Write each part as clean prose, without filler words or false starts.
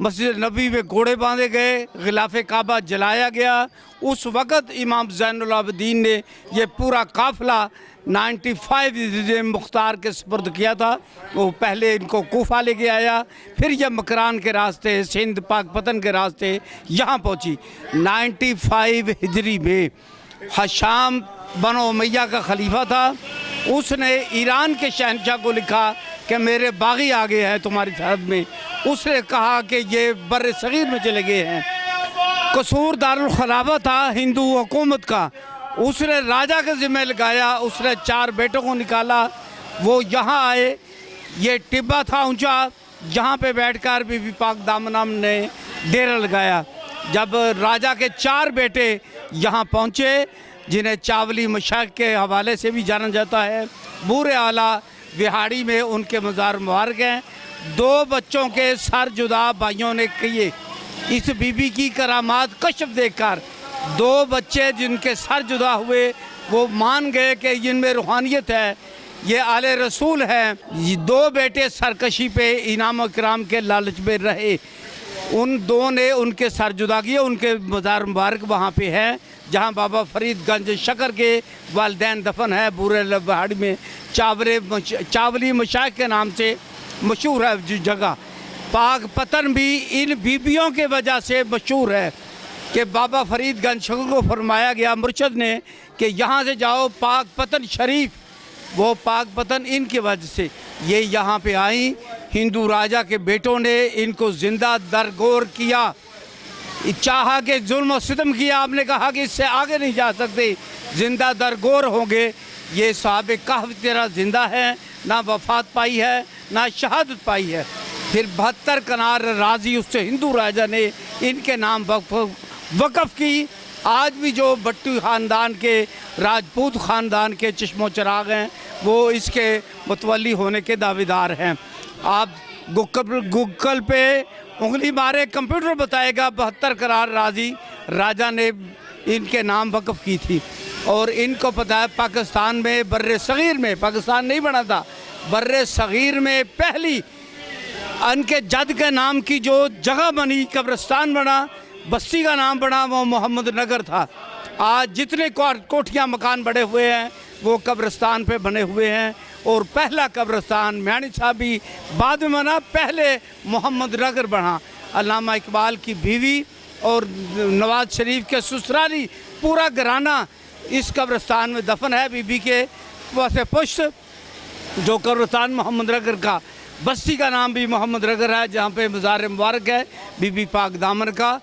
مسجد نبی میں گھوڑے باندھے گئے, غلاف کعبہ جلایا گیا. اس وقت امام زین العابدین نے یہ پورا قافلہ 95 مختار کے سپرد کیا تھا. وہ پہلے ان کو کوفہ لے کے آیا, پھر یہ مکران کے راستے سندھ پاک پتن کے راستے یہاں پہنچی. 95 ہجری میں حشام بنو امیہ کا خلیفہ تھا, اس نے ایران کے شہنشاہ کو لکھا کہ میرے باغی آگے ہیں تمہاری سرحد میں. اس نے کہا کہ یہ بر صغیر میں چلے گئے ہیں. قصور دارالخلافہ تھا ہندو حکومت کا, اس نے راجہ کا ذمہ لگایا. اس نے 4 بیٹوں کو نکالا, وہ یہاں آئے. یہ ٹبہ تھا اونچا, جہاں پہ بیٹھ کر بی بی پاک دامنم نے ڈیرہ لگایا. جب راجہ کے 4 بیٹے یہاں پہنچے, جنہیں چاولی مشائخ کے حوالے سے بھی جانا جاتا ہے, بورے اعلیٰ وہاڑی میں ان کے مزار مبارک ہیں. 2 بچوں کے سر جدا بھائیوں نے کیے. اس بی بی کی کرامات کشف دیکھ کر 2 بچے جن کے سر جدا ہوئے وہ مان گئے کہ ان میں روحانیت ہے, یہ آل رسول ہے. 2 بیٹے سرکشی پہ انعام و اکرام کے لالچ میں رہے, ان 2 نے ان کے سر جدا کیے. ان کے مزار مبارک وہاں پہ ہے جہاں بابا فرید گنج شکر کے والدین دفن ہے, بورے وہاڑی میں. چاولی مشائخ کے نام سے مشہور ہے جو جگہ. پاک پتن بھی ان بیبیوں کے وجہ سے مشہور ہے کہ بابا فرید گنج شکر کو فرمایا گیا مرشد نے کہ یہاں سے جاؤ پاک پتن شریف. وہ پاک پتن ان کی وجہ سے یہ یہاں پہ آئیں. ہندو راجہ کے بیٹوں نے ان کو زندہ درگور کیا, چاہا کہ ظلم و ستم کیا. آپ نے کہا کہ اس سے آگے نہیں جا سکتے, زندہ درگور ہوں گے. یہ صحابہ کہف تیرا زندہ ہے, نہ وفات پائی ہے نہ شہادت پائی ہے. پھر 72 کنار راضی اس سے ہندو راجہ نے ان کے نام وقف کی. آج بھی جو بٹو خاندان کے راجپوت خاندان کے چشم و چراغ ہیں وہ اس کے متولی ہونے کے دعویدار ہیں. آپ گوگل پہ انگلی مارے, کمپیوٹر بتائے گا 72 کنار راضی راجہ نے ان کے نام وقف کی تھی. اور ان کو پتہ ہے پاکستان میں بر صغیر میں, پاکستان نہیں بنا تھا, بر صغیر میں پہلی ان کے جد کے نام کی جو جگہ بنی, قبرستان بنا, بستی کا نام بنا, وہ محمد نگر تھا. آج جتنے کوٹھیاں مکان بڑے ہوئے ہیں وہ قبرستان پہ بنے ہوئے ہیں. اور پہلا قبرستان میانی صاحب بھی بعد میں بنا, پہلے محمد نگر بنا. علامہ اقبال کی بیوی اور نواز شریف کے سسرالی پورا گھرانہ اس قبرستان میں دفن ہے. بی بی کے واسے پشت جو قبرستان محمد نگر کا, بستی کا نام بھی محمد نگر ہے جہاں پہ مزار مبارک ہے بی بی پاک دامن کا.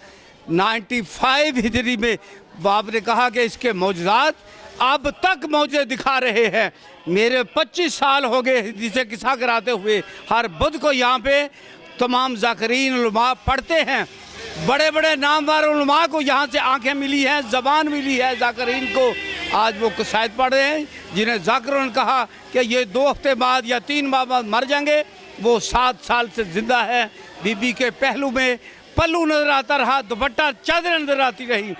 95 ہجری میں باپ نے کہا کہ اس کے معجزات اب تک معجزے دکھا رہے ہیں. میرے 25 سال ہو گئے حدیث قصہ کراتے ہوئے. ہر بدھ کو یہاں پہ تمام ذاکرین علماء پڑھتے ہیں. بڑے بڑے نامور علماء کو یہاں سے آنکھیں ملی ہیں, زبان ملی ہے ذاکرین کو. آج وہ قصائد پڑھ رہے ہیں جنہیں ذاکروں نے کہا کہ یہ 2 ہفتے بعد یا 3 ماہ بعد مر جائیں گے. وہ 7 سال سے زندہ ہے. بی بی کے پہلو میں پلو نظر آتا رہا, دوپٹہ چادر نظر آتی رہی.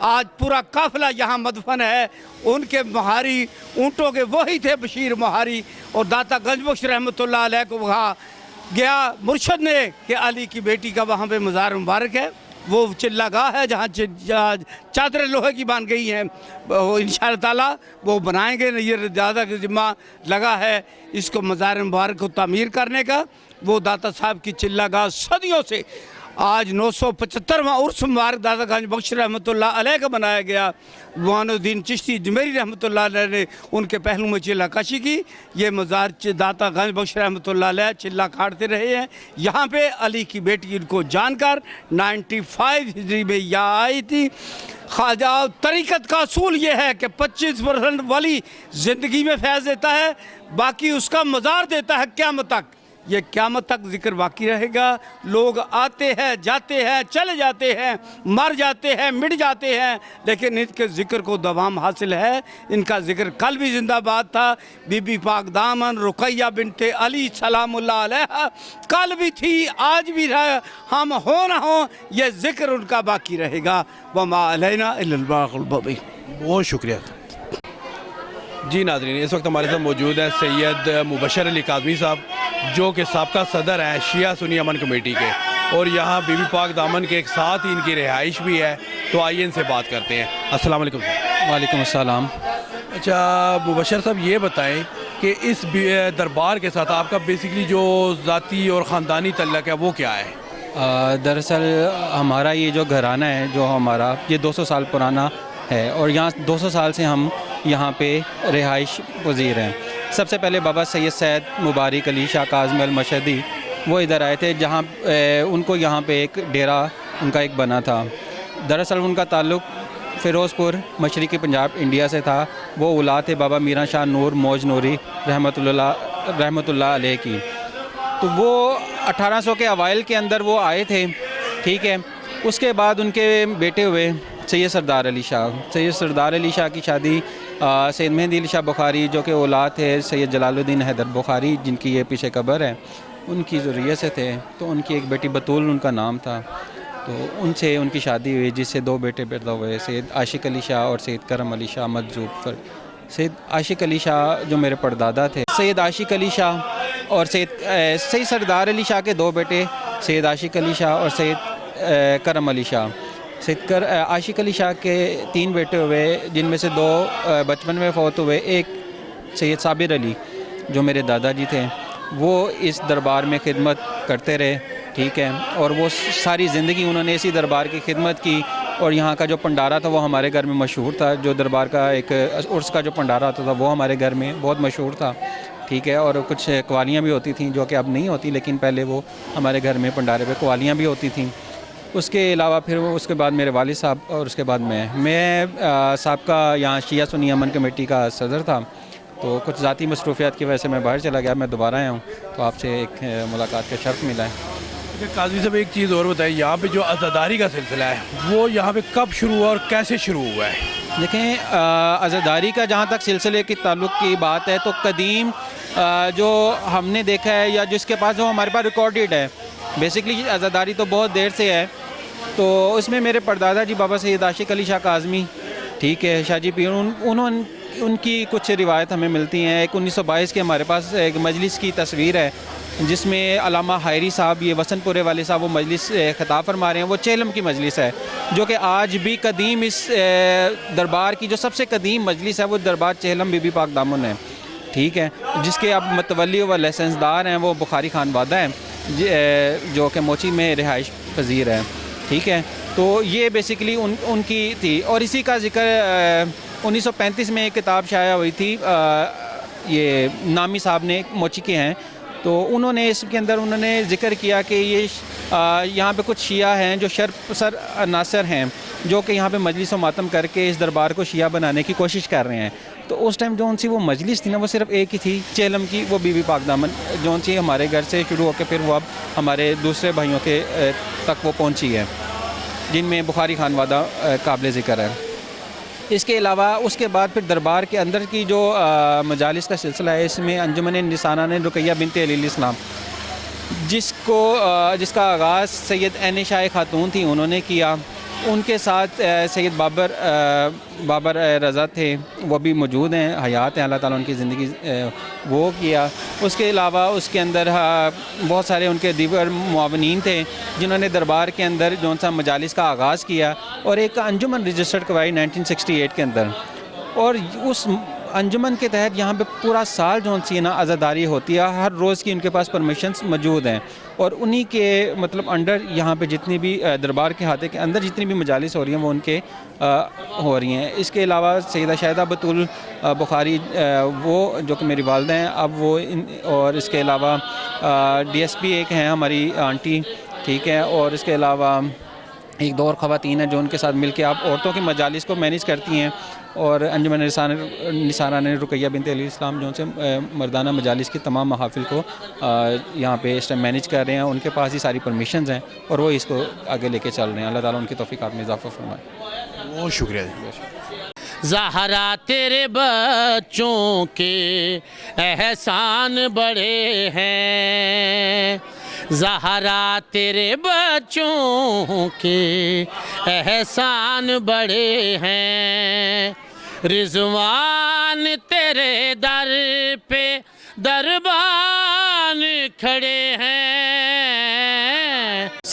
آج پورا قافلہ یہاں مدفن ہے. ان کے مہاری اونٹوں کے وہی تھے بشیر مہاری. اور داتا گنج بخش رحمۃ اللہ علیہ کو کہا گیا مرشد نے کہ علی کی بیٹی کا وہاں پہ مزار مبارک ہے. وہ چلہ گاہ ہے جہاں چادریں لوہے کی بن گئی ہیں. انشاءاللہ تعالیٰ وہ بنائیں گے. یہ دادا کا ذمہ لگا ہے اس کو مزار مبارک کو تعمیر کرنے کا. وہ داتا صاحب کی چلہ گاہ صدیوں سے آج 975واں عرس مبارک داتا گنج بخش رحمۃ اللہ علیہ کا بنایا گیا. معین الدین چشتی جمیری رحمۃ اللہ علیہ نے ان کے پہلو میں چلہ کشی کی. یہ مزار داتا گنج بخش رحمۃ اللہ علیہ چلہ کاٹتے رہے ہیں. یہاں پہ علی کی بیٹی ان کو جان کر 95 ہجری میں یہاں آئی تھی. خواجہ طریقت کا اصول یہ ہے کہ 25% ولی زندگی میں فیض دیتا ہے, باقی اس کا مزار دیتا ہے قیامت تک. یہ قیامت تک ذکر باقی رہے گا. لوگ آتے ہیں, جاتے ہیں, چلے جاتے ہیں, مر جاتے ہیں, مٹ جاتے ہیں, لیکن ان کے ذکر کو دوام حاصل ہے. ان کا ذکر کل بھی زندہ باد تھا. بی بی پاک دامن رقیہ بنت علی سلام اللہ علیہ کل بھی تھی, آج بھی رہے. ہم ہو نہ ہوں یہ ذکر ان کا باقی رہے گا. وما علینا الا البلاغ المبین. بہت شکریہ. جی ناظرین, اس وقت ہمارے ساتھ موجود ہیں سید مبشر علی کاظمی صاحب جو کہ سابقہ صدر ہیں شیعہ سنی امن کمیٹی کے. اور یہاں بی بی پاک دامن کے ایک ساتھ ہی ان کی رہائش بھی ہے، تو آئیے ان سے بات کرتے ہیں۔ السلام علیکم۔ وعلیکم السلام۔ اچھا مبشر صاحب، یہ بتائیں کہ اس دربار کے ساتھ آپ کا بیسکلی جو ذاتی اور خاندانی تعلق ہے وہ کیا ہے؟ دراصل ہمارا یہ جو گھرانہ ہے، جو ہمارا یہ 200 سال پرانا ہے، اور یہاں 200 سال سے ہم یہاں پہ رہائش پذیر ہیں۔ سب سے پہلے بابا سید سید مبارک علی شاہ کاظم المشہدی وہ ادھر آئے تھے، جہاں ان کو یہاں پہ ایک ڈیرا ان کا ایک بنا تھا۔ دراصل ان کا تعلق فیروز پور مشرقی پنجاب انڈیا سے تھا۔ وہ اولاد تھے بابا میران شاہ نور موج نوری رحمۃ اللہ علیہ کی۔ تو وہ 1800 کے اوائل کے اندر وہ آئے تھے، ٹھیک ہے۔ اس کے بعد ان کے بیٹے ہوئے سید سردار علی شاہ۔ سید سردار علی شاہ کی شادی سید مہدی علی شاہ بخاری، جو کہ اولاد تھے سید جلال الدین حیدر بخاری، جن کی یہ پیچھے قبر ہے، ان کی ذریت سے تھے۔ تو ان کی ایک بیٹی بطول ان کا نام تھا، تو ان سے ان کی شادی ہوئی، جس سے 2 بیٹے پیدا ہوئے، سید عاشق علی شاہ اور سید کرم علی شاہ مجذوب۔ سید عاشق علی شاہ جو میرے پردادا تھے، سید عاشق علی شاہ اور سید سردار علی شاہ کے 2 بیٹے، سید عاشق علی شاہ اور سید کرم علی شاہ۔ عاشق علی شاہ کے 3 بیٹے ہوئے، جن میں سے 2 بچپن میں فوت ہوئے۔ ایک سید صابر علی جو میرے دادا جی تھے، وہ اس دربار میں خدمت کرتے رہے، ٹھیک ہے، اور وہ ساری زندگی انہوں نے اسی دربار کی خدمت کی۔ اور یہاں کا جو پنڈارا تھا وہ ہمارے گھر میں مشہور تھا، جو دربار کا ایک عرس کا جو پنڈارا ہوتا تھا وہ ہمارے گھر میں بہت مشہور تھا، ٹھیک ہے۔ اور کچھ قوالیاں بھی ہوتی تھیں جو کہ اب نہیں ہوتی، لیکن پہلے وہ ہمارے گھر میں پنڈارے پہ قوالیاں بھی ہوتی تھیں۔ اس کے علاوہ پھر اس کے بعد میرے والد صاحب، اور اس کے بعد میں سابقہ یہاں شیعہ سنی امن کمیٹی کا صدر تھا۔ تو کچھ ذاتی مصروفیات کی وجہ سے میں باہر چلا گیا، میں دوبارہ آیا ہوں، تو آپ سے ایک ملاقات کا شرف ملا ہے۔ قاضی صاحب ایک چیز اور بتائیں، یہاں پہ جو عزاداری کا سلسلہ ہے وہ یہاں پہ کب شروع ہوا اور کیسے شروع ہوا ہے؟ دیکھیں، عزاداری کا جہاں تک سلسلے کی تعلق کی بات ہے، تو قدیم جو ہم نے دیکھا ہے یا جس کے پاس جو ہمارے پاس ریکارڈڈ ہے، بیسکلی عزاداری تو بہت دیر سے ہے۔ تو اس میں میرے پردادا جی بابا سید عاشق علی شاہ کاظمی، ٹھیک ہے، شاہ جی پیر، ان کی کچھ روایت ہمیں ملتی ہیں۔ ایک 1922 کے ہمارے پاس ایک مجلس کی تصویر ہے، جس میں علامہ حائری صاحب، یہ وسن پورے والے صاحب، وہ مجلس خطاب فرما رہے ہیں۔ وہ چیلم کی مجلس ہے، جو کہ آج بھی قدیم اس دربار کی جو سب سے قدیم مجلس ہے، وہ دربار چیلم بی بی پاک دامن ہے، ٹھیک ہے، جس کے اب متولی و لائسنس دار ہیں وہ بخاری خان وادہ ہیں، جو کہ موچی میں رہائش پذیر ہے، ٹھیک ہے۔ تو یہ بیسکلی ان کی تھی۔ اور اسی کا ذکر 1935 میں ایک کتاب شائع ہوئی تھی، یہ نامی صاحب نے، موچی کے ہیں، تو انہوں نے اس کے اندر انہوں نے ذکر کیا کہ یہ یہاں پہ کچھ شیعہ ہیں جو شرپسر عناصر ہیں، جو کہ یہاں پہ مجلس و ماتم کر کے اس دربار کو شیعہ بنانے کی کوشش کر رہے ہیں۔ تو اس ٹائم جون سی وہ مجلس تھی نا، وہ صرف ایک ہی تھی چیلم کی، وہ بی بی پاک دامن، جون سی ہمارے گھر سے شروع ہو کے پھر وہ اب ہمارے دوسرے بھائیوں کے تک وہ پہنچی ہے، جن میں بخاری خان وادہ قابل ذکر ہے۔ اس کے علاوہ اس کے بعد پھر دربار کے اندر کی جو مجالس کا سلسلہ ہے، اس میں انجمن نثاران رقیہ بنت علی الاسلام، جس کا آغاز سید عین شاہ خاتون تھی، انہوں نے کیا۔ ان کے ساتھ سید بابر رضا تھے، وہ بھی موجود ہیں، حیات ہیں، اللہ تعالیٰ ان کی زندگی وہ کیا۔ اس کے علاوہ اس کے اندر بہت سارے ان کے دیگر معاونین تھے، جنہوں نے دربار کے اندر جون سا مجالس کا آغاز کیا، اور ایک انجمن رجسٹرڈ کروائی 1968 کے اندر۔ اور اس انجمن کے تحت یہاں پہ پورا سال جون سی نا عزاداری ہوتی ہے، ہر روز کی ان کے پاس پرمیشنز موجود ہیں، اور انہی کے مطلب انڈر یہاں پہ جتنی بھی دربار کے احاطے کے اندر جتنی بھی مجالس ہو رہی ہیں وہ ان کے ہو رہی ہیں۔ اس کے علاوہ سیدہ شاہدہ بطول بخاری، وہ جو کہ میری والدہ ہیں اب وہ، اور اس کے علاوہ ڈی ایس پی ایک ہیں ہماری آنٹی، ٹھیک ہے، اور اس کے علاوہ ایک 2 اور خواتین ہیں جو ان کے ساتھ مل کے آپ عورتوں کی مجالس کو مینیج کرتی ہیں، اور انجمن نثاران رقیہ بنت علی الاسلام جو ان سے مردانہ مجالس کی تمام محافل کو یہاں پہ اس ٹائم مینیج کر رہے ہیں۔ ان کے پاس ہی ساری پرمیشنز ہیں اور وہ اس کو آگے لے کے چل رہے ہیں۔ اللہ تعالیٰ ان کی توفیقات میں اضافہ فرمائے۔ بہت شکریہ۔ زہرا تیرے بچوں کے احسان بڑے ہیں، زہرا تیرے بچوں کے احسان بڑے ہیں، رضوان تیرے در پہ دربان کھڑے ہیں۔